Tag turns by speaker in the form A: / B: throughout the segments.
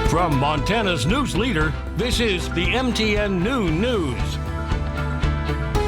A: From Montana's news leader, this is the MTN Noon News.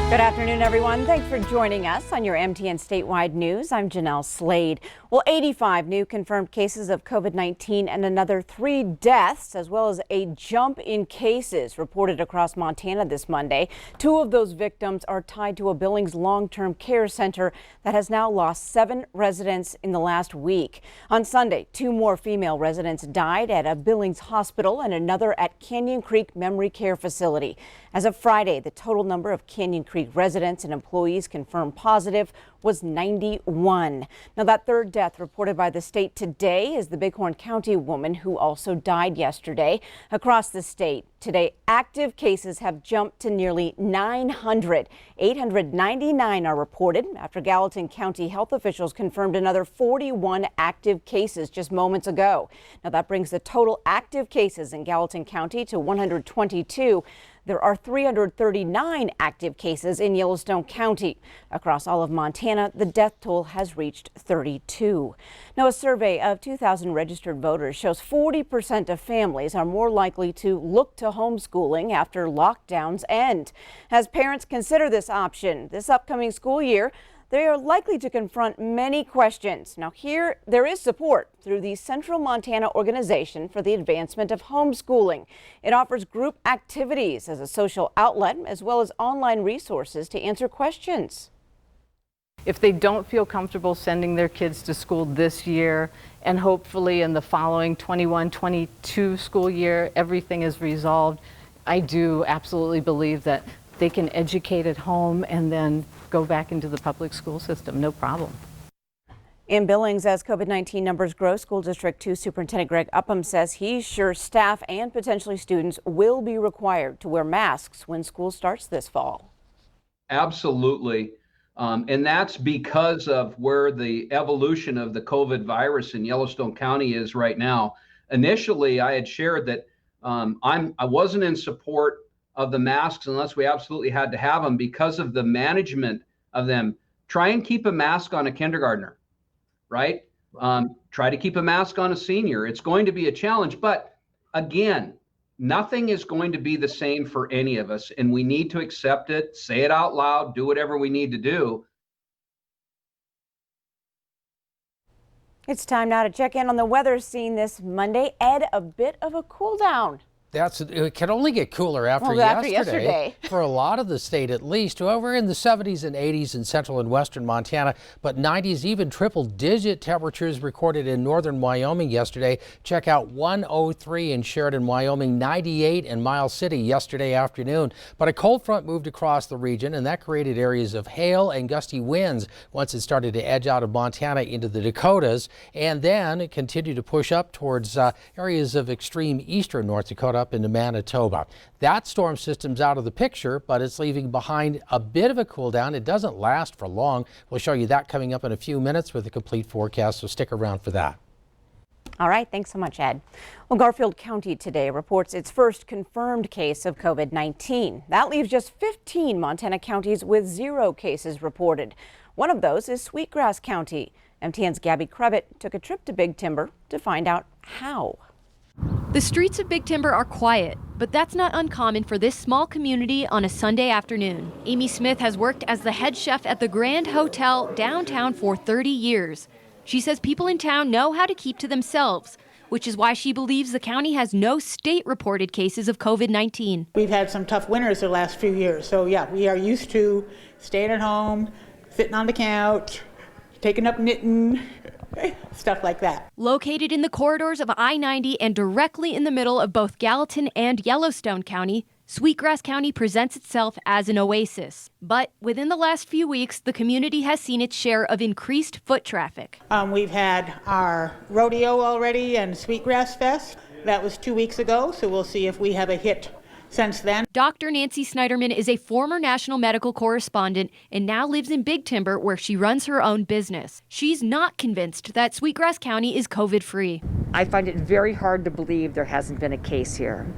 B: Good afternoon, everyone. Thanks for joining us on your MTN Statewide News. I'm Jeanelle Slade. Well, 85 new confirmed cases of COVID-19 and another 3 deaths, as well as a jump in cases reported across Montana this Monday. 2 of those victims are tied to a Billings long-term care center that has now lost 7 residents in the last week. On Sunday, 2 more female residents died at a Billings hospital and another at Canyon Creek Memory Care Facility. As of Friday, the total number of Canyon Creek residents and employees confirmed positive was 91. Now, that 3rd death reported by the state today is the Bighorn County woman who also died yesterday. Across the state today, active cases have jumped to nearly 900. 899 are reported after Gallatin County health officials confirmed another 41 active cases just moments ago. Now, that brings the total active cases in Gallatin County to 122. There are 339 active cases in Yellowstone County. Across all of Montana, the death toll has reached 32. Now, a survey of 2,000 registered voters shows 40% of families are more likely to look to homeschooling after lockdowns end. As parents consider this option this upcoming school year, they are likely to confront many questions. Now, here there is support through the Central Montana Organization for the Advancement of Homeschooling. It offers group activities as a social outlet, as well as online resources to answer questions.
C: If they don't feel comfortable sending their kids to school this year, and hopefully in the following 21-22 school year, everything is resolved, I do absolutely believe that they can educate at home and then go back into the public school system, no problem.
B: In Billings, as COVID-19 numbers grow, School District 2 Superintendent Greg Upham says he's sure staff and potentially students will be required to wear masks when school starts this fall.
D: Absolutely. And that's because of where the evolution of the COVID virus in Yellowstone County is right now. Initially, I had shared that I wasn't in support of the masks unless we absolutely had to have them because of the management of them. Try and keep a mask on a kindergartner, right? Try to keep a mask on a senior. It's going to be a challenge, but again, nothing is going to be the same for any of us, and we need to accept it, say it out loud, do whatever we need to do.
B: It's time now to check in on the weather scene this Monday. Ed, a bit of a cool down.
E: It can only get cooler after yesterday, for a lot of the state at least. Well, we're in the 70s and 80s in central and western Montana, but 90s, even triple-digit temperatures recorded in northern Wyoming yesterday. Check out 103 in Sheridan, Wyoming, 98 in Miles City yesterday afternoon. But a cold front moved across the region, and that created areas of hail and gusty winds once it started to edge out of Montana into the Dakotas, and then it continued to push up towards areas of extreme eastern North Dakota up into Manitoba. That storm system's out of the picture, but it's leaving behind a bit of a cool down. It doesn't last for long. We'll show you that coming up in a few minutes with a complete forecast, so stick around for that.
B: All right, thanks so much, Ed. Well, Garfield County today reports its first confirmed case of COVID-19. That leaves just 15 Montana counties with 0 cases reported. One of those is Sweetgrass County. MTN's Gabby Krevitt took a trip to Big Timber to find out how.
F: The streets of Big Timber are quiet, but that's not uncommon for this small community on a Sunday afternoon. Amy Smith has worked as the head chef at the Grand Hotel downtown for 30 years. She says people in town know how to keep to themselves, which is why she believes the county has no state-reported cases of COVID-19.
G: We've had some tough winters the last few years, so yeah, we are used to staying at home, sitting on the couch, taking up knitting, stuff like that.
F: Located in the corridors of I-90 and directly in the middle of both Gallatin and Yellowstone County, Sweetgrass County presents itself as an oasis. But within the last few weeks, the community has seen its share of increased foot traffic.
G: We've had our rodeo already and Sweetgrass Fest. That was 2 weeks ago, so we'll see if we have a hit since then.
F: Dr. Nancy Snyderman is a former national medical correspondent and now lives in Big Timber, where she runs her own business. She's not convinced that Sweetgrass County is COVID-free.
H: I find it very hard to believe there hasn't been a case here.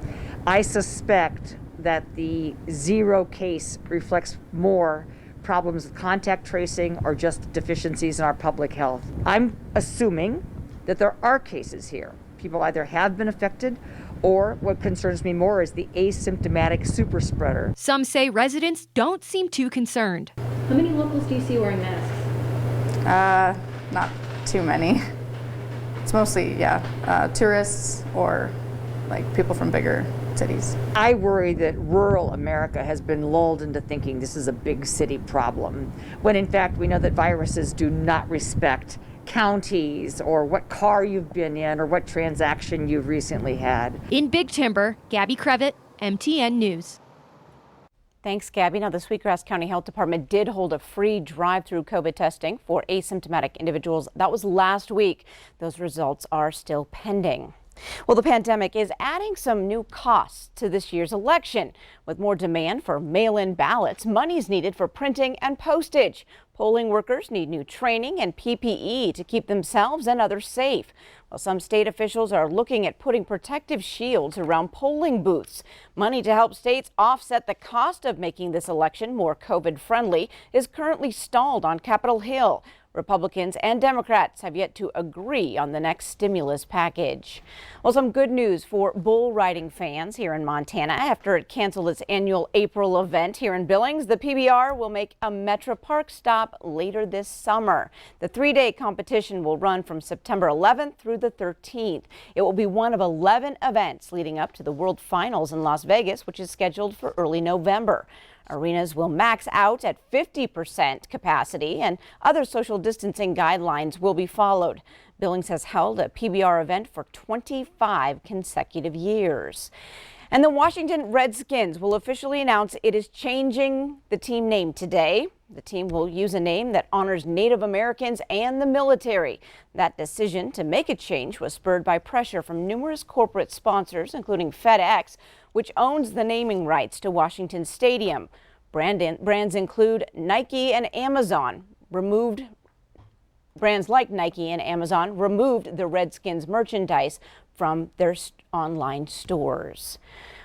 H: I suspect that the 0 case reflects more problems with contact tracing or just deficiencies in our public health. I'm assuming that there are cases here. people either have been affected or what concerns me more is the asymptomatic super spreader.
F: Some say residents don't seem too concerned. How many locals do you see wearing masks?
I: Not too many. It's mostly, tourists or like people from bigger cities.
H: I worry that rural America has been lulled into thinking this is a big city problem, when in fact we know that viruses do not respect counties or what car you've been in or what transaction you've recently had.
F: In Big Timber, Gabby Crevitt, MTN News.
B: Thanks, Gabby. Now, the Sweetgrass County Health Department did hold a free drive-through COVID testing for asymptomatic individuals. That was last week. Those results are still pending. Well, the pandemic is adding some new costs to this year's election. With more demand for mail-in ballots, money's needed for printing and postage. Polling workers need new training and PPE to keep themselves and others safe. While some state officials are looking at putting protective shields around polling booths. Money to help states offset the cost of making this election more COVID-friendly is currently stalled on Capitol Hill. Republicans and Democrats have yet to agree on the next stimulus package. Well, some good news for bull riding fans here in Montana. After it canceled its annual April event here in Billings, the PBR will make a Metro Park stop later this summer. The 3-day competition will run from September 11th through the 13th. It will be one of 11 events leading up to the World Finals in Las Vegas, which is scheduled for early November. Arenas will max out at 50% capacity, and other social distancing guidelines will be followed. Billings has held a PBR event for 25 consecutive years. And the Washington Redskins will officially announce it is changing the team name today. The team will use a name that honors Native Americans and the military. That decision to make a change was spurred by pressure from numerous corporate sponsors, including FedEx, which owns the naming rights to Washington Stadium. Brands include Nike and Amazon. Brands like Nike and Amazon removed the Redskins merchandise from their online stores.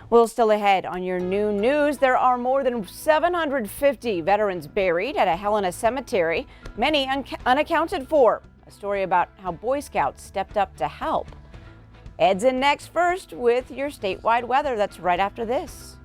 B: Well, still ahead on your new news, there are more than 750 veterans buried at a Helena cemetery, many unaccounted for. A story about how Boy Scouts stepped up to help. Ed's in next first with your statewide weather. That's right after this.